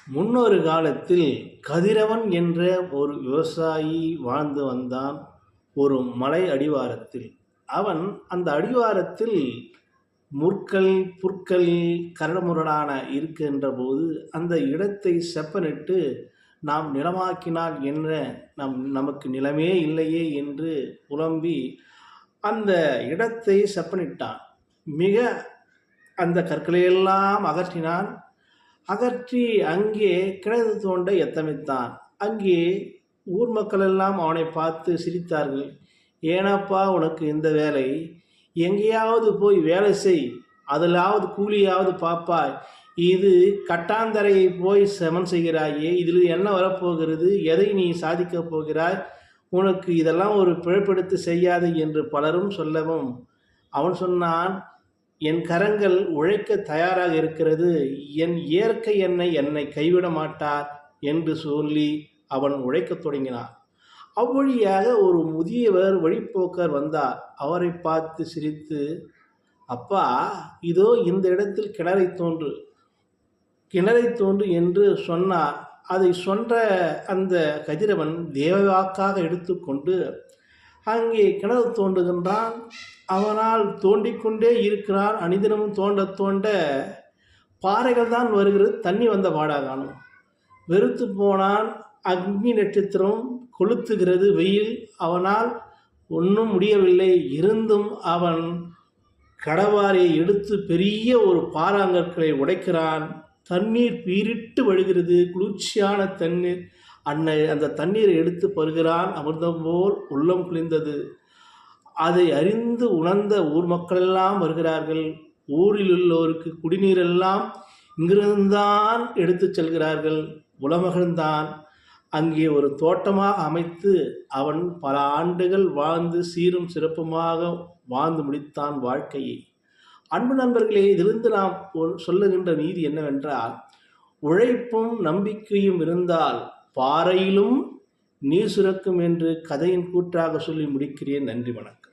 முன்னொரு காலத்தில் கதிரவன் என்ற ஒரு விவசாயி வாழ்ந்து வந்தான் ஒரு மலை அடிவாரத்தில். அவன் அந்த அடிவாரத்தில் முற்கள் புற்கள் கரடுமுரடான இருக்கின்ற போது அந்த இடத்தை செப்பனிட்டு நாம் நிலமாக்கினால் என்ன, நமக்கு நிலமே இல்லையே என்று புலம்பி அந்த இடத்தை செப்பனிட்டான். மிக அந்த கற்களையெல்லாம் அகற்றினான். அகற்றி அங்கே கிணறு தோண்ட எத்தமித்தான். அங்கே ஊர் மக்கள் எல்லாம் அவனை பார்த்து சிரித்தார்கள். ஏனப்பா உனக்கு இந்த வேலை? எங்கேயாவது போய் வேலை செய், அதிலாவது கூலியாவது பாப்பாய். இது கட்டாந்தரையை போய் சமன் செய்கிறாயே, இதில் என்ன வரப்போகிறது? எதை நீ சாதிக்கப் போகிறாய்? உனக்கு இதெல்லாம் ஒரு பிழைப்படுத்தி செய்யாது என்று பலரும் சொல்லவும் அவன் சொன்னான், என் கரங்கள் உழைக்க தயாராக இருக்கிறது, என் இயற்கை என்னை கைவிட மாட்டார் என்று சொல்லி அவன் உழைக்கத் தொடங்கினான். அவ்வழியாக ஒரு முதியவர் வழிப்போக்கர் வந்தார். அவரை பார்த்து சிரித்து, அப்பா இதோ இந்த இடத்தில் கிணறை தோன்று என்று சொன்னார். அதை சொன்ன அந்த கதிரவன் தேவவாக்காக எடுத்துக்கொண்டு அங்கே கிணறு தோண்டுகின்றான். அவனால் தோண்டிக்கொண்டே இருக்கிறான். அனிதினமும் தோண்ட தோண்ட பாறைகள் தான் வருகிறது, தண்ணி வந்த பாடாகானும். வெறுத்து போனான். அக்னி நட்சத்திரம் கொளுத்துகிறது, வெயில். அவனால் ஒன்றும் முடியவில்லை. இருந்தும் அவன் கடவாரியை எடுத்து பெரிய ஒரு பாறாங்கற்களை உடைக்கிறான். தண்ணீர் பீரிட்டு வழிகிறது, குளிர்ச்சியான தண்ணீர். அந்த தண்ணீரை எடுத்து பருகிறான். அமிர்தம் போல் உள்ளம் குளிர்ந்தது. அதை அறிந்து உணர்ந்த ஊர் மக்களெல்லாம் வருகிறார்கள். ஊரில் உள்ளோருக்கு குடிநீரெல்லாம் இங்கிருந்தான் எடுத்து செல்கிறார்கள். உலமகிழ்ந்தான். அங்கே ஒரு தோட்டமாக அமைத்து அவன் பல ஆண்டுகள் வாழ்ந்து சீரும் சிறப்புமாக வாழ்ந்து முடித்தான் வாழ்க்கையை. அன்பு நண்பர்களே, இதிலிருந்து நாம் சொல்லுகின்ற நீதி என்னவென்றால், உழைப்பும் நம்பிக்கையும் இருந்தால் பாறையிலும் நீர் சுரக்கும் என்று கதையின் கூற்றாக சொல்லி முடிக்கிறேன். நன்றி, வணக்கம்.